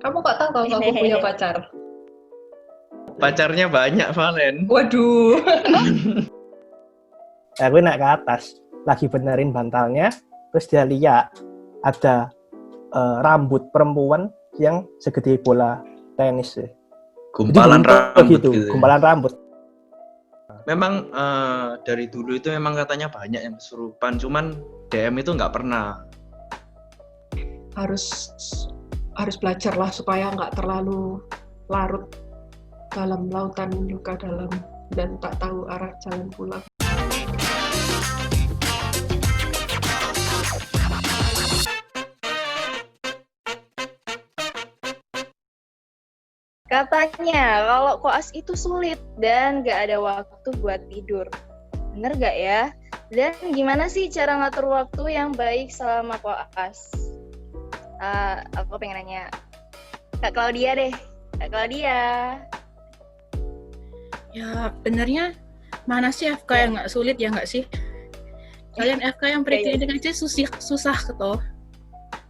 Kamu kok tahu kalau aku punya pacar? Pacarnya banyak, Valen. Waduh. Aku naik ke atas, lagi benerin bantalnya, terus dia lihat ada rambut perempuan yang segede bola tenis. Gumpalan rambut gitu. Gumpalan rambut. Memang dari dulu itu memang katanya banyak yang kesurupan, cuman DM itu nggak pernah. Harus belajar lah supaya nggak terlalu larut dalam lautan luka dalam dan tak tahu arah jalan pulang. Katanya kalau koas itu sulit dan gak ada waktu buat tidur. Bener gak ya? Dan gimana sih cara ngatur waktu yang baik selama koas? Aku pengen nanya Kak Claudia deh. Kak Claudia. Ya benernya mana sih FK yang gak sulit ya gak sih? Kalian FK yang preklinik aja susah gitu.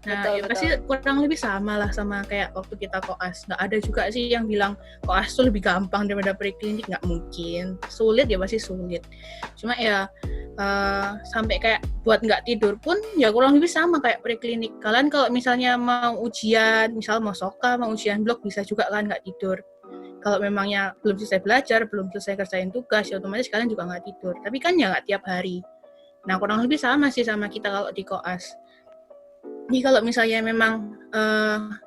Nah, betul, ya pasti kurang lebih sama lah sama kayak waktu kita koas. Nggak ada juga sih yang bilang koas tuh lebih gampang daripada preklinik, nggak mungkin. Sulit ya pasti sulit. Cuma ya sampai kayak buat nggak tidur pun ya kurang lebih sama kayak preklinik. Kalian kalau misalnya mau ujian, misal mau soka, mau ujian blok bisa juga kan nggak tidur. Kalau memangnya belum selesai belajar, belum selesai kerjain tugas, ya otomatis kalian juga nggak tidur. Tapi kan ya nggak tiap hari. Nah, kurang lebih sama sih sama kita kalau di koas. Jadi kalau misalnya memang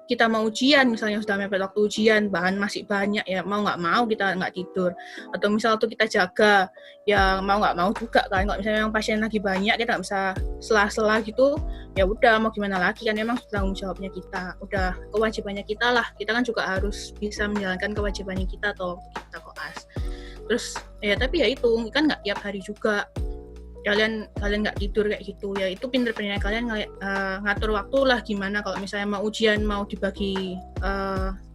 kita mau ujian, misalnya sudah mepet waktu ujian, bahan masih banyak ya mau nggak mau kita nggak tidur. Atau misal tuh kita jaga, ya mau nggak mau juga kan. Kalau misalnya memang pasien lagi banyak, kita nggak bisa sela-sela gitu, ya udah mau gimana lagi kan memang tanggung jawabnya kita, udah kewajibannya kita lah. Kita kan juga harus bisa menjalankan kewajibannya kita atau kita koas. Terus ya tapi ya itu kan nggak tiap hari juga. Kalian nggak tidur kayak gitu ya, itu pinter-pinternya kalian ngatur waktu lah gimana kalau misalnya mau ujian mau dibagi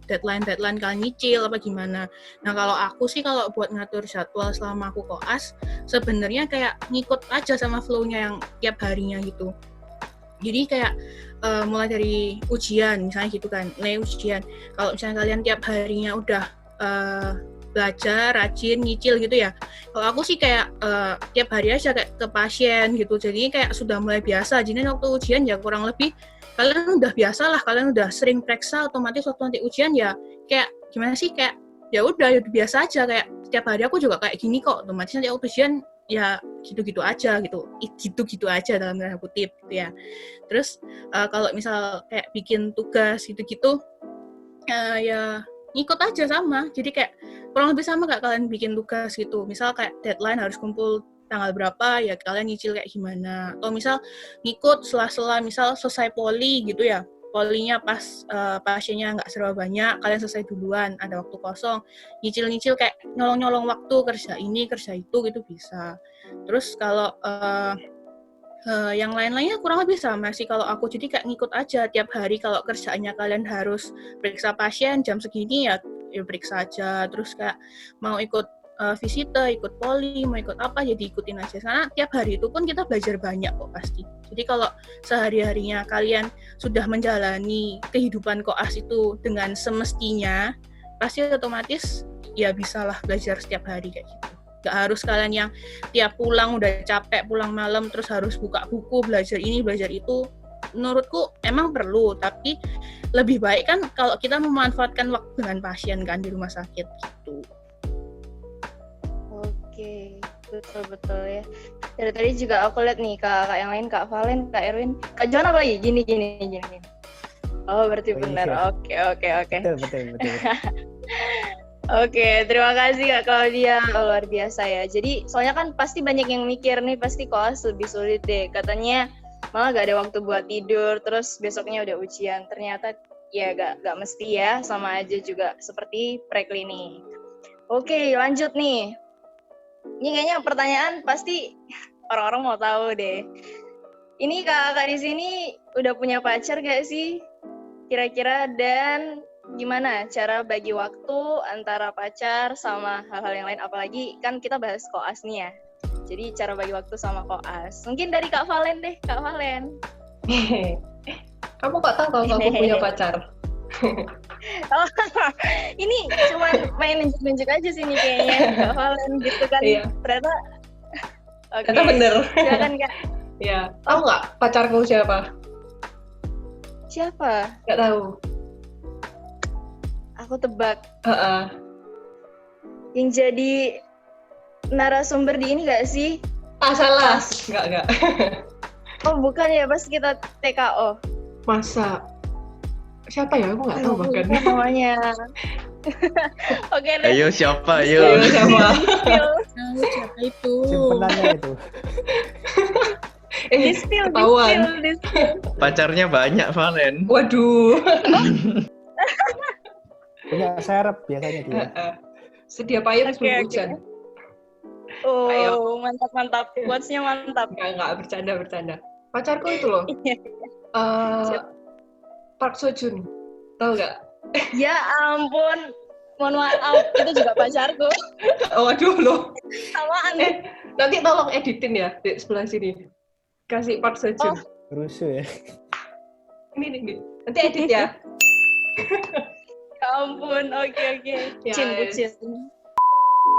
deadline kalian nyicil apa gimana. Nah kalau aku sih kalau buat ngatur jadwal selama aku koas sebenarnya kayak ngikut aja sama flow-nya yang tiap harinya gitu. Jadi kayak mulai dari ujian misalnya gitu kan, ujian kalau misalnya kalian tiap harinya udah belajar, rajin, nyicil gitu ya. Kalau aku sih kayak tiap hari aja kayak ke pasien gitu. Jadi kayak sudah mulai biasa. Jadi waktu ujian ya kurang lebih kalian udah biasa lah. Kalian udah sering periksa, otomatis waktu nanti ujian ya kayak gimana sih kayak ya udah biasa aja kayak setiap hari aku juga kayak gini kok. Otomatis nanti waktu ujian ya gitu-gitu aja gitu. Gitu-gitu aja dalam tanda kutip gitu ya. Terus kalau misal kayak bikin tugas gitu-gitu ya ngikut aja sama. Jadi kayak kurang lebih sama kayak kalian bikin tugas gitu. Misal kayak deadline harus kumpul tanggal berapa, ya kalian nyicil kayak gimana. Atau misal ngikut sela-sela, misal selesai poli gitu ya. Polinya pas pasiennya nggak serba banyak, kalian selesai duluan, ada waktu kosong. Nyicil-nyicil kayak nyolong-nyolong waktu, kerja ini, kerja itu gitu bisa. Terus kalau yang lain-lainnya kurang lebih sama sih kalau aku, jadi kayak ngikut aja tiap hari. Kalau kerjaannya kalian harus periksa pasien jam segini ya periksa aja. Terus kayak mau ikut visite, ikut poli, mau ikut apa jadi ikutin aja. Karena tiap hari itu pun kita belajar banyak kok pasti. Jadi kalau sehari-harinya kalian sudah menjalani kehidupan koas itu dengan semestinya, pasti otomatis ya bisalah belajar setiap hari kayak gitu. Gak harus kalian yang tiap pulang udah capek, pulang malam terus harus buka buku, belajar ini, belajar itu. Menurutku emang perlu, tapi lebih baik kan kalau kita memanfaatkan waktu dengan pasien kan di rumah sakit gitu. Oke, betul ya. Dari tadi juga aku lihat nih kakak yang lain, Kak Valen, Kak Erwin, Kak Johan apa lagi? Gini. Oh berarti benar. Iya. Oke. Betul. Oke, terima kasih Kak Claudia, luar biasa ya. Jadi soalnya kan pasti banyak yang mikir nih, pasti koas lebih sulit deh. Katanya malah gak ada waktu buat tidur, terus besoknya udah ujian. Ternyata ya gak mesti ya, sama aja juga seperti preklinik. Oke, lanjut nih. Ini kayaknya pertanyaan pasti orang-orang mau tahu deh. Ini kakak di sini udah punya pacar gak sih? Kira-kira, dan gimana cara bagi waktu antara pacar sama hal-hal yang lain, apalagi kan kita bahas koas nih ya. Jadi cara bagi waktu sama koas. Mungkin dari Kak Valen deh, Kak Valen. Kamu kok tahu kalau aku punya pacar? Oh, ini cuma main nunjuk-nunjuk aja sih nih kayaknya. Kak Valen gitu kan. Iya. Ternyata oke. Ternyata bener. Silakan Kak. Ya, tahu nggak pacarku siapa? Siapa? Nggak tahu. Aku tebak. Heeh. Yang jadi narasumber di ini gak sih? Salah. Nggak. Oh bukan ya, pas kita TKO. Masa? Siapa ya? Aku nggak tahu bahkan. Lupa namanya. Oke deh. Ayo siapa? Ayo, Ayo. siapa? Tahu siapa itu? Simpenannya itu. Di-spill. Ketahuan. Pacarnya banyak Valen. Waduh. Punya serep biasanya dia. Heeh. Sedia payung Oke, sebelum oke. hujan. Oh, mantap. Quotes-nya mantap. Nggak bercanda. Pacarku itu loh. Siapa? Park Seo Joon. Tahu nggak? Ya ampun. Mohon maaf, itu juga pacarku. Waduh loh. Samaan. Nanti tolong editin ya di sebelah sini. Kasih Park Seo Joon. Rusuh ya. Ini. Nanti edit ya. Ya ampun, oke. Ya, Bucin.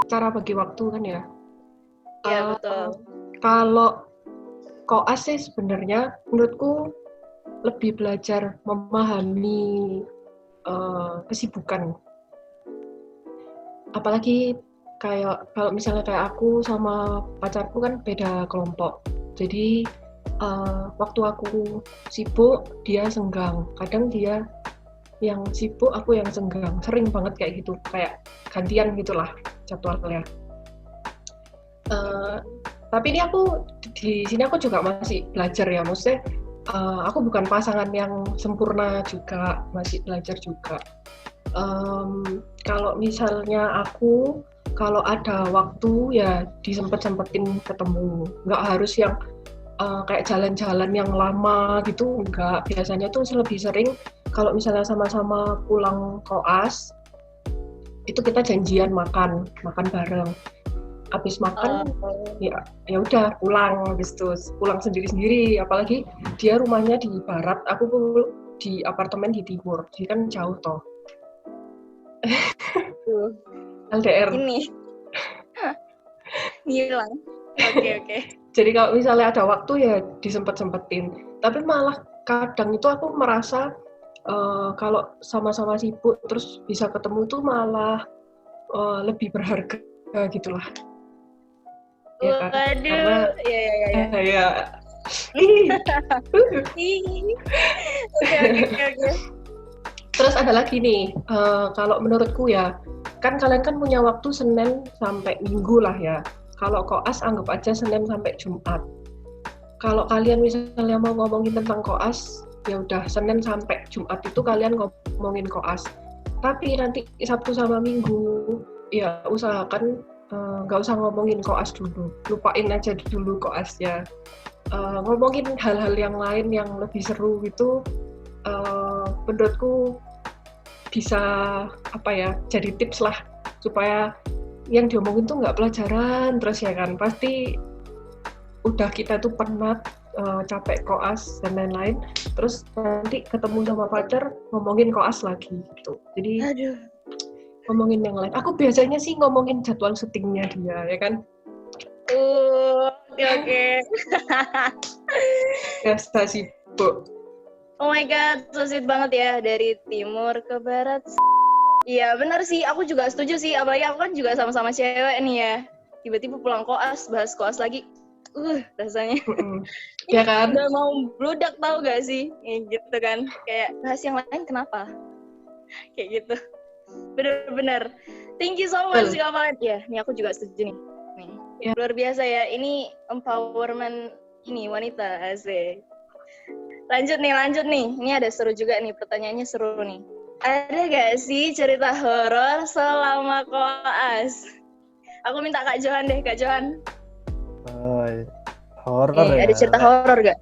Cara bagi waktu kan ya. Iya, betul. Kalau koas sih sebenarnya menurutku lebih belajar memahami kesibukan. Apalagi kalau misalnya kayak aku sama pacarku kan beda kelompok. Jadi waktu aku sibuk dia senggang. Kadang dia yang sibuk aku yang senggang. Sering banget kayak gitu. Kayak gantian gitulah jadwalnya. Tapi ini di sini aku juga masih belajar ya, maksudnya aku bukan pasangan yang sempurna juga, masih belajar juga. Kalau misalnya kalau ada waktu ya disempet-sempetin ketemu, nggak harus yang kayak jalan-jalan yang lama gitu, nggak. Biasanya tuh lebih sering kalau misalnya sama-sama pulang koas, itu kita janjian makan bareng. Habis makan ya udah pulang, habis itu pulang sendiri-sendiri. Apalagi dia rumahnya di barat, aku di apartemen di timur, jadi kan jauh toh. LDR. Ini hilang. Oke. Jadi kalau misalnya ada waktu ya disempet-sempetin. Tapi malah kadang itu aku merasa kalau sama-sama sibuk terus bisa ketemu itu malah lebih berharga gitulah. Ya kan? Waduh, ya. Oke. Terus ada lagi nih, kalau menurutku ya, kan kalian kan punya waktu Senin sampai Minggu lah ya. Kalau koas anggap aja Senin sampai Jumat. Kalau kalian misalnya mau ngomongin tentang koas, ya udah Senin sampai Jumat itu kalian ngomongin koas. Tapi nanti Sabtu sama Minggu, ya usahakan nggak usah ngomongin koas dulu, lupain aja dulu koasnya. Ngomongin hal-hal yang lain yang lebih seru gitu. Menurutku bisa jadi tips lah supaya yang diomongin tuh nggak pelajaran terus ya kan, pasti udah kita tuh penat, capek koas dan lain-lain, terus nanti ketemu sama pacar ngomongin koas lagi gitu. Jadi ngomongin yang lain. Aku biasanya sih ngomongin jadwal syutingnya dia ya kan. Oke. Biasa sibuk. Oh my god, so sweet banget ya, dari timur ke barat. Iya benar sih, aku juga setuju sih, apalagi aku kan juga sama-sama cewek nih ya. Tiba-tiba pulang koas, bahas koas lagi. Rasanya. Ya kan? Udah mau bludak tau gak sih? Gitu kan. Kayak bahas yang lain kenapa? Kayak gitu. Bener-bener. Thank you so much Kak Valen. Ya, ini aku juga setuju nih. Ya. Luar biasa ya, ini empowerment ini wanita asik. Lanjut nih. Ini ada seru juga nih, pertanyaannya seru nih. Ada gak sih cerita horor selama koas? Aku minta Kak Johan deh, Kak Johan. Horor ya. Ada cerita horor gak?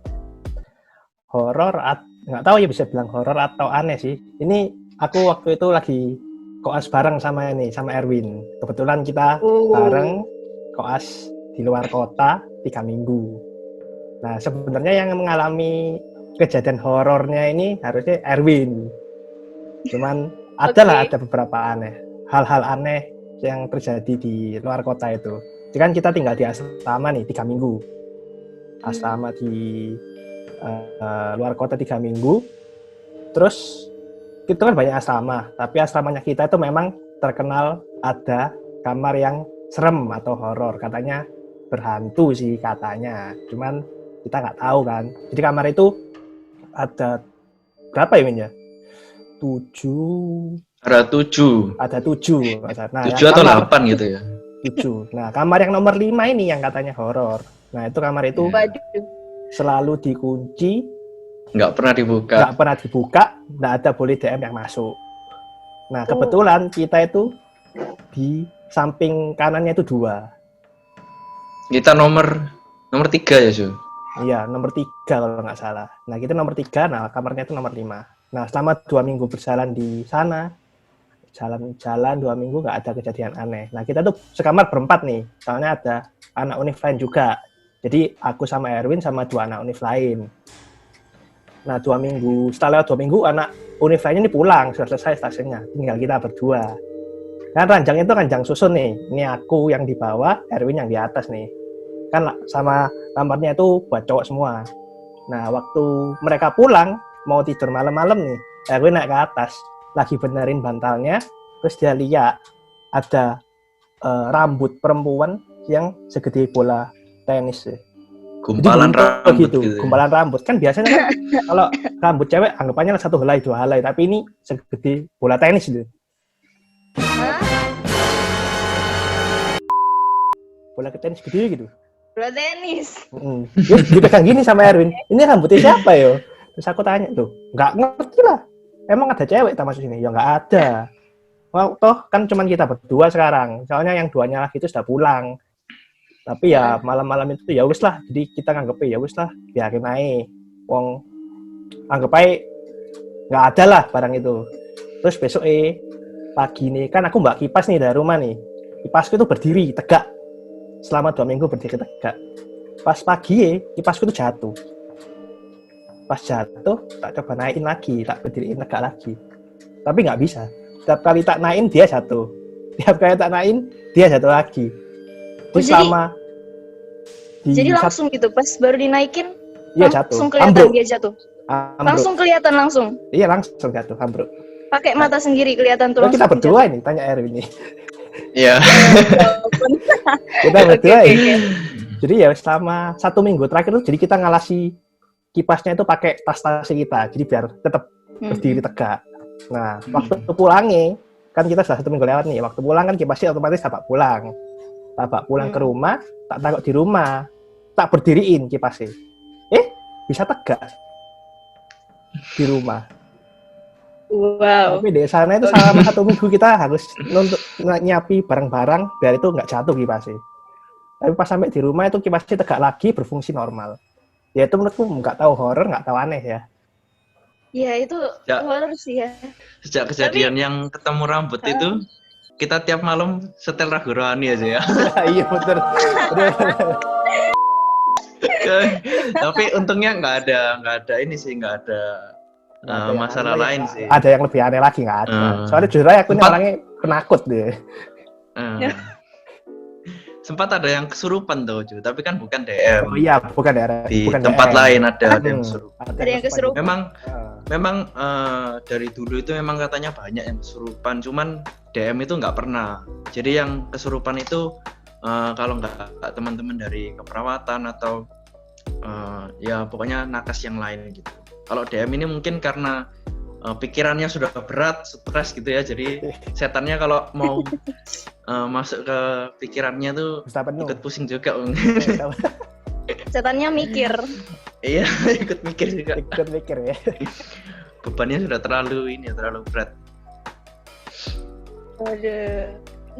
Horor, nggak tahu ya bisa bilang horor atau aneh sih. Ini aku waktu itu lagi koas bareng sama Erwin. Kebetulan kita bareng koas di luar kota 3 minggu. Nah sebenarnya yang mengalami kejadian horornya ini harusnya Erwin. Cuman ada beberapa hal-hal aneh yang terjadi di luar kota itu. Jadi kan kita tinggal di asrama nih 3 minggu. Asrama di luar kota 3 minggu. Terus itu kan banyak asrama, tapi asramanya kita itu memang terkenal ada kamar yang serem atau horor, katanya berhantu sih katanya. Cuman kita nggak tahu kan. Jadi kamar itu ada berapa ya Min ya? 7. Ada 7. Ada 7. Nah, 7 atau 8 gitu ya. 7. Nah, kamar yang nomor 5 ini yang katanya horor. Nah, itu kamar itu selalu dikunci, nggak pernah dibuka, nggak ada boleh DM yang masuk. Nah, kebetulan kita itu di samping kanannya itu 2. Kita nomor 3 ya, Su? Iya, nomor 3 kalau nggak salah. Nah, kita nomor 3, nah kamarnya itu nomor 5. Nah, selama 2 minggu berjalan di sana, jalan-jalan 2 minggu nggak ada kejadian aneh. Nah, kita tuh sekamar berempat nih, soalnya ada anak univ lain juga. Jadi, aku sama Erwin sama 2 anak univ lain. Nah, 2 minggu, setelah 2 minggu, anak univ lainnya ini pulang, sudah selesai stasiunnya. Tinggal kita berdua. Kan ranjang itu ranjang susun nih. Ini aku yang di bawah, Erwin yang di atas nih. Kan sama kamarnya itu buat cowok semua. Nah, waktu mereka pulang, mau tidur malam-malam nih, Erwin naik ke atas, lagi benerin bantalnya, terus dia lihat ada rambut perempuan yang segede bola tenis. Gumpalan rambut gitu. Gumpalan rambut. Kan biasanya kan kalau rambut cewek anggapannya 1 helai, 2 helai, tapi ini segede bola tenis gitu. Bola tenis gede gitu. Bola tenis. Dia dipegang gini sama Erwin. Ini rambutnya siapa yo? Terus aku tanya tuh, nggak ngerti lah. Emang ada cewek tak masuk sini? Ya nggak ada. Well, toh kan cuman kita berdua sekarang. Soalnya yang 2-nya lagi itu sudah pulang. Tapi ya malam-malam itu ya wis lah. Jadi kita nganggep ya wis lah, biarin aja. Wong anggap aja nggak ada lah barang itu. Terus besok pagi nih, kan aku mbak kipas nih dari rumah nih. Kipasku itu berdiri tegak. Selama 2 minggu berdiri tegak. Pas pagi kipasku itu jatuh. Pas jatuh, tak coba naikin lagi, tak berdiriin tegak lagi. Tapi nggak bisa. Setiap kali tak naikin, dia jatuh. Setiap kali tak naikin, dia jatuh lagi. Terus jadi langsung gitu, pas baru dinaikin, iya jatuh. Langsung kelihatan ambruk. Dia jatuh. Ambruk. Langsung kelihatan langsung. Iya langsung jatuh, ambruk. Pakai mata sendiri kelihatan tuh. Kita berdua ini, tanya Erwin ini. Iya. Kita berdua ini. Jadi ya selama 1 minggu terakhir tuh, jadi kita ngalasi kipasnya itu pakai tas-tas kita, jadi biar tetap berdiri tegak. Nah, waktu pulangnya, kan kita sudah 1 minggu lewat nih, waktu pulang kan kipasnya otomatis tak pulang. Tak pulang ke rumah, tak taruh di rumah, tak berdiriin kipasnya. Bisa tegak di rumah. Wow. Tapi di sana itu selama 1 minggu kita harus nyapi barang-barang biar itu nggak jatuh kipasnya. Tapi pas sampai di rumah itu kipasnya tegak lagi, berfungsi normal. Ya itu menurutku nggak tahu horor, nggak tahu aneh ya. Iya itu horor sih ya. Sejak kejadian yang ketemu rambut itu, kita tiap malam setel Ragu Rohani aja ya. Iya betul. Tapi untungnya nggak ada ini sih, nggak ada masalah lain sih. Ada yang lebih aneh lagi nggak ada. Soalnya jujur aja aku ini orangnya penakut deh. Sempat ada yang kesurupan tuh, tapi kan bukan DM. Oh iya, bukan daerah. Di bukan tempat DM. lain ada yang kesurupan. Ada yang kesurupan. Memang dari dulu itu memang katanya banyak yang kesurupan, cuman DM itu nggak pernah. Jadi yang kesurupan itu kalau nggak teman-teman dari keperawatan atau ya pokoknya nakes yang lain gitu. Kalau DM ini mungkin karena pikirannya sudah berat, stres gitu ya, jadi setannya kalau mau masuk ke pikirannya tuh ikut pusing juga. Setannya mikir. Iya, ikut mikir juga. Ikut mikir ya. Bebannya sudah terlalu berat. Waduh.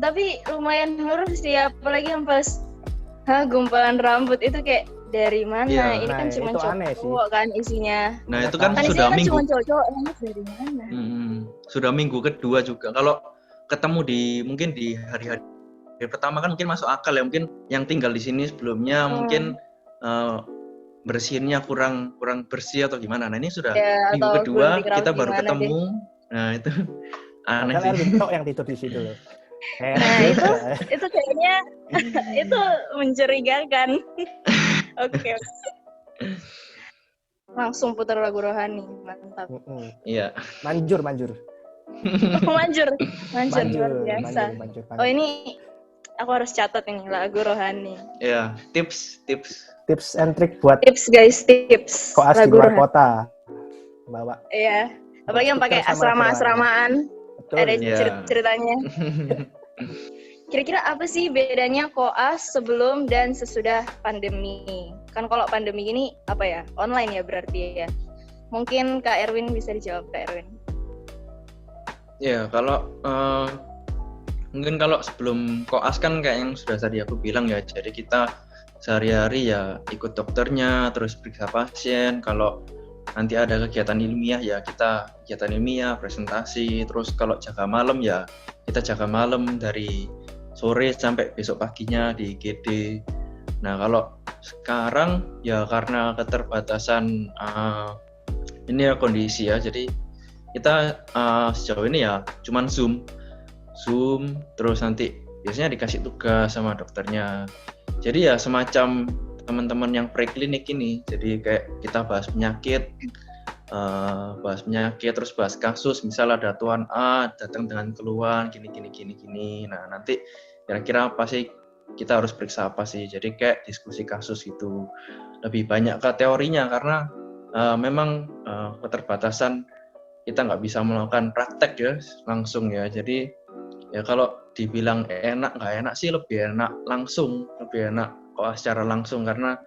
Tapi lumayan horor sih, apalagi yang pas gumpalan rambut itu kayak dari mana? Ya, ini kan cuma cowok kan isinya. Nah itu kan sudah minggu. Cuma cowok dari mana? Sudah minggu kedua juga. Kalau ketemu mungkin di hari-hari pertama kan mungkin masuk akal ya. Mungkin yang tinggal di sini sebelumnya mungkin bersihinnya kurang bersih atau gimana. Nah ini sudah Ya, minggu atau kedua gunting rambut kita baru gimana deh. ketemu. Nah itu aneh Padahal sih. Erwin tok yang tidur di situ loh. Heran Nah, juga. itu kayaknya itu mencurigakan. Oke. Langsung putar lagu rohani, mantap. Iya. Manjur. Manjur luar biasa. Manjur. Oh ini aku harus catat ini lagu rohani. Iya, tips. Tips and trick buat Tips guys, tips koas di lagu luar rohani. kota. Bawa. Iya. Apalagi yang pakai Stiker sama asrama-asramaan. Betul. Ada Iya. ceritanya. Kira-kira apa sih bedanya koas sebelum dan sesudah pandemi? Kan kalau pandemi ini apa ya? Online ya berarti ya. Mungkin Kak Erwin bisa dijawab, Kak Erwin. Ya, mungkin kalau sebelum koas kan kayak yang sudah tadi aku bilang ya, jadi kita sehari-hari ya ikut dokternya, terus periksa pasien. Kalau nanti ada kegiatan ilmiah ya kita kegiatan ilmiah, presentasi. Terus kalau jaga malam ya kita jaga malam dari sore sampai besok paginya di IGD. Nah kalau sekarang ya karena keterbatasan ini ya kondisi ya, jadi kita sejauh ini ya cuman Zoom, terus nanti biasanya dikasih tugas sama dokternya. Jadi ya semacam teman-teman yang preklinik ini, jadi kayak kita bahas penyakit, terus bahas kasus, misal ada tuan A datang dengan keluhan gini. Nah nanti kira-kira apa sih kita harus periksa apa sih, jadi kayak diskusi kasus itu. Lebih banyak ke teorinya karena memang keterbatasan kita nggak bisa melakukan praktek ya langsung ya. Jadi ya kalau dibilang nggak enak sih, lebih enak koas secara langsung karena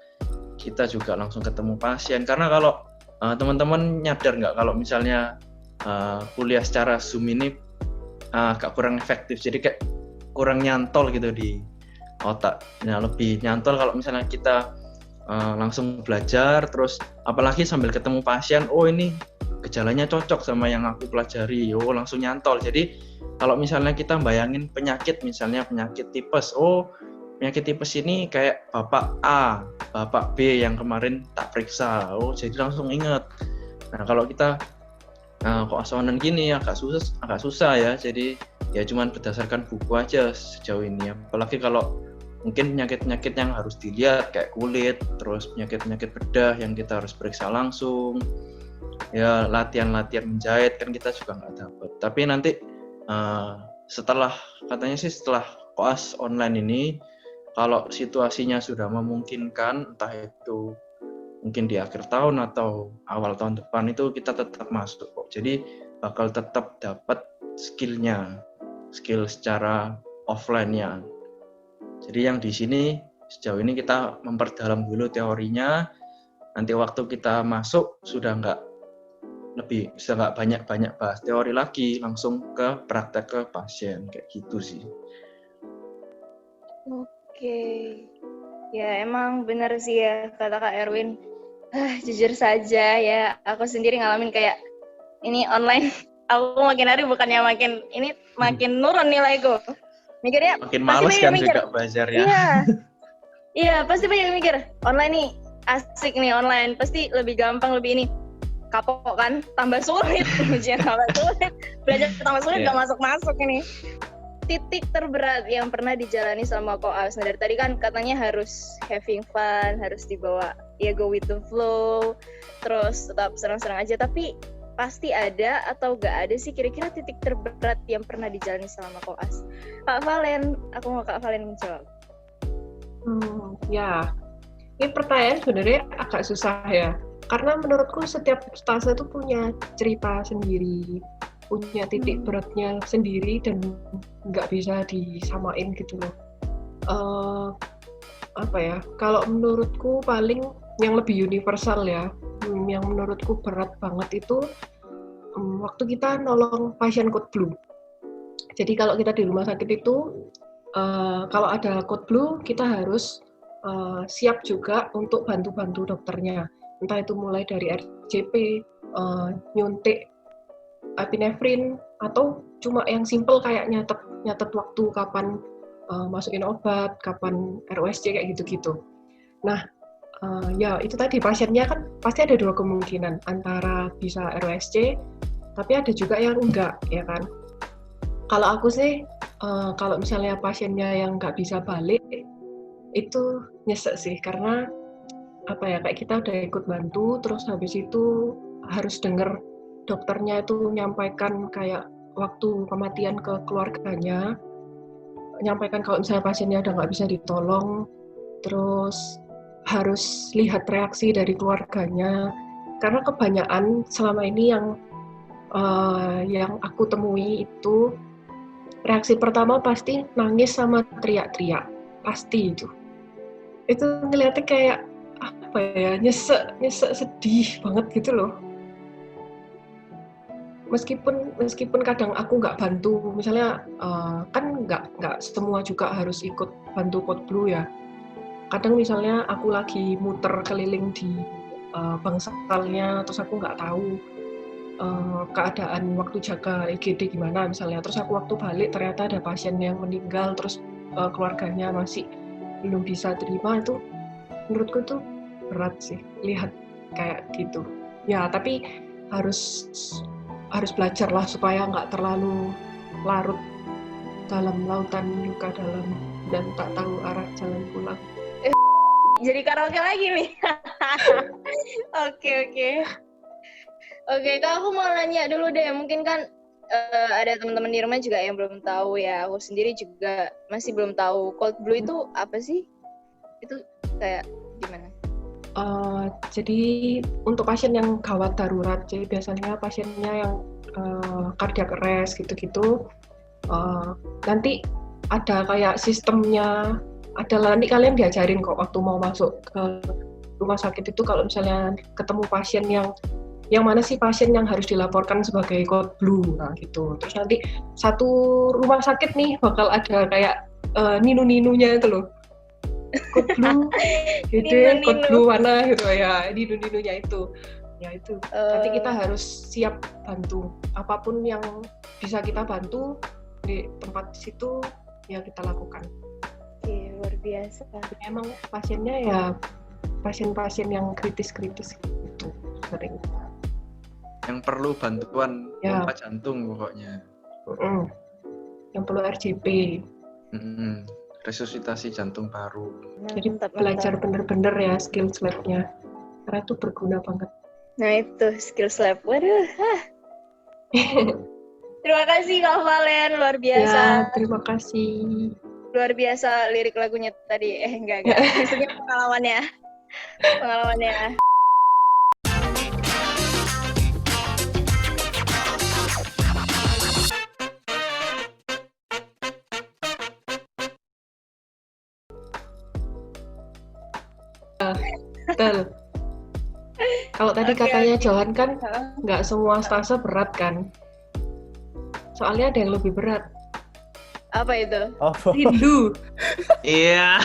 kita juga langsung ketemu pasien. Karena kalau teman-teman nyadar nggak kalau misalnya kuliah secara Zoom ini agak kurang efektif, jadi kayak kurang nyantol gitu di otak. Nah lebih nyantol kalau misalnya kita langsung belajar, terus apalagi sambil ketemu pasien, oh ini gejalanya cocok sama yang aku pelajari, oh langsung nyantol. Jadi kalau misalnya kita bayangin penyakit, misalnya penyakit tipes, oh penyakit tipes ini kayak bapak A, bapak B yang kemarin tak periksa, oh jadi langsung ingat. Nah kalau kita koas online gini agak susah ya, jadi ya cuman berdasarkan buku aja sejauh ini. Apalagi kalau mungkin penyakit-penyakit yang harus dilihat kayak kulit, terus penyakit-penyakit bedah yang kita harus periksa langsung. Ya latihan-latihan menjahit kan kita juga nggak dapat. Tapi nanti setelah koas online ini, kalau situasinya sudah memungkinkan, entah itu mungkin di akhir tahun atau awal tahun depan, itu kita tetap masuk kok. Jadi bakal tetap dapat skill secara offline-nya. Jadi yang di sini sejauh ini kita memperdalam dulu teorinya. Nanti waktu kita masuk sudah nggak banyak bahas teori lagi, langsung ke praktek ke pasien kayak gitu sih. Oke, ya emang benar sih ya kata Kak Erwin. Jujur saja ya, aku sendiri ngalamin kayak ini online. Aku makin hari bukannya makin nurun nilaiku. Mikirnya makin males kan juga belajarnya. Iya, pasti banyak mikir online nih asik nih online, pasti lebih gampang, lebih ini. Kapok kan, tambah sulit, ujian tambah sulit, belajar tambah sulit, nggak masuk ini. Titik terberat yang pernah dijalani selama koas. Nah dari tadi kan katanya harus having fun, harus dibawa ya go with the flow, terus tetap senang-senang aja. Tapi pasti ada atau nggak ada sih kira-kira titik terberat yang pernah dijalani selama koas? Kak Valen, aku mau Kak Valen menjawab. Ya, ini pertanyaan sebenarnya agak susah ya. Karena menurutku setiap stase itu punya cerita sendiri, punya titik beratnya sendiri dan nggak bisa disamain gitu loh. Kalau menurutku paling yang lebih universal ya, yang menurutku berat banget itu waktu kita nolong pasien code blue. Jadi kalau kita di rumah sakit itu, kalau ada code blue kita harus siap juga untuk bantu-bantu dokternya. Entah itu mulai dari RCP, nyuntik epinefrin, atau cuma yang simple kayak nyatet waktu kapan masukin obat, kapan RUSC kayak gitu-gitu. Nah, Ya itu tadi pasiennya kan pasti ada dua kemungkinan, antara bisa ROSC tapi ada juga yang enggak, ya kan. Kalau aku sih kalau misalnya pasiennya yang nggak bisa balik itu nyesek sih, karena apa ya, kayak kita udah ikut bantu terus habis itu harus denger dokternya itu menyampaikan kayak waktu kematian ke keluarganya, menyampaikan kalau misalnya pasiennya udah nggak bisa ditolong, terus harus lihat reaksi dari keluarganya, karena kebanyakan selama ini yang aku temui itu reaksi pertama pasti nangis sama teriak-teriak, pasti itu ngeliatnya kayak apa ya, nyesek sedih banget gitu loh. Meskipun kadang aku nggak bantu, misalnya kan nggak semua juga harus ikut bantu Code Blue ya. Kadang misalnya aku lagi muter keliling di bangsalnya, terus aku nggak tahu keadaan waktu jaga IGD gimana misalnya, terus aku waktu balik ternyata ada pasien yang meninggal, terus keluarganya masih belum bisa terima, itu menurutku tuh berat sih lihat kayak gitu ya. Tapi harus belajar lah supaya nggak terlalu larut dalam lautan luka dalam dan tak tahu arah jalan pulang. Jadi karaoke lagi nih. Oke, Kak, aku mau nanya dulu deh. Mungkin kan ada teman-teman di rumah juga yang belum tahu ya. Aku sendiri juga masih belum tahu. Code Blue itu apa sih? Itu kayak gimana? Jadi untuk pasien yang gawat darurat, jadi biasanya pasiennya yang cardiac arrest gitu-gitu, nanti ada kayak sistemnya, nanti kalian diajarin kok waktu mau masuk ke rumah sakit itu, kalau misalnya ketemu pasien yang mana sih pasien yang harus dilaporkan sebagai Code Blue, nah gitu. Terus nanti satu rumah sakit nih bakal ada kayak ninu-ninunya itu loh. Code Blue, gede, Code Blue mana gitu ya, ninu-ninunya itu. Ya itu. Nanti kita harus siap bantu. Apapun yang bisa kita bantu di tempat situ ya kita lakukan. Oke, luar biasa. Emang pasiennya ya pasien-pasien yang kritis-kritis gitu sering. Yang perlu bantuan Ya. pompa jantung pokoknya. Yang perlu RJP. Resusitasi jantung paru. Jadi belajar bener-bener ya skill lab-nya. Karena itu berguna banget. Nah itu skill lab. Waduh. Terima kasih Kak Valen, luar biasa. Ya, terima kasih. Luar biasa lirik lagunya tadi. Enggak. Maksudnya pengalamannya. Betul. Kalau tadi katanya Johan kan nggak semua stase berat kan? Soalnya ada yang lebih berat. Apa itu? Oh, Rindu. Iya.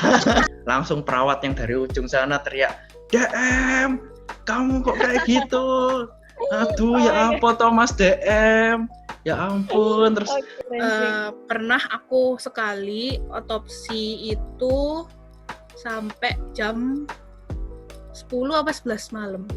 Langsung perawat yang dari ujung sana teriak, DM, kamu kok kayak gitu? Aduh, ya ampun Thomas DM. Ya ampun, terus Pernah aku sekali otopsi itu sampai jam 10 apa 11 malam.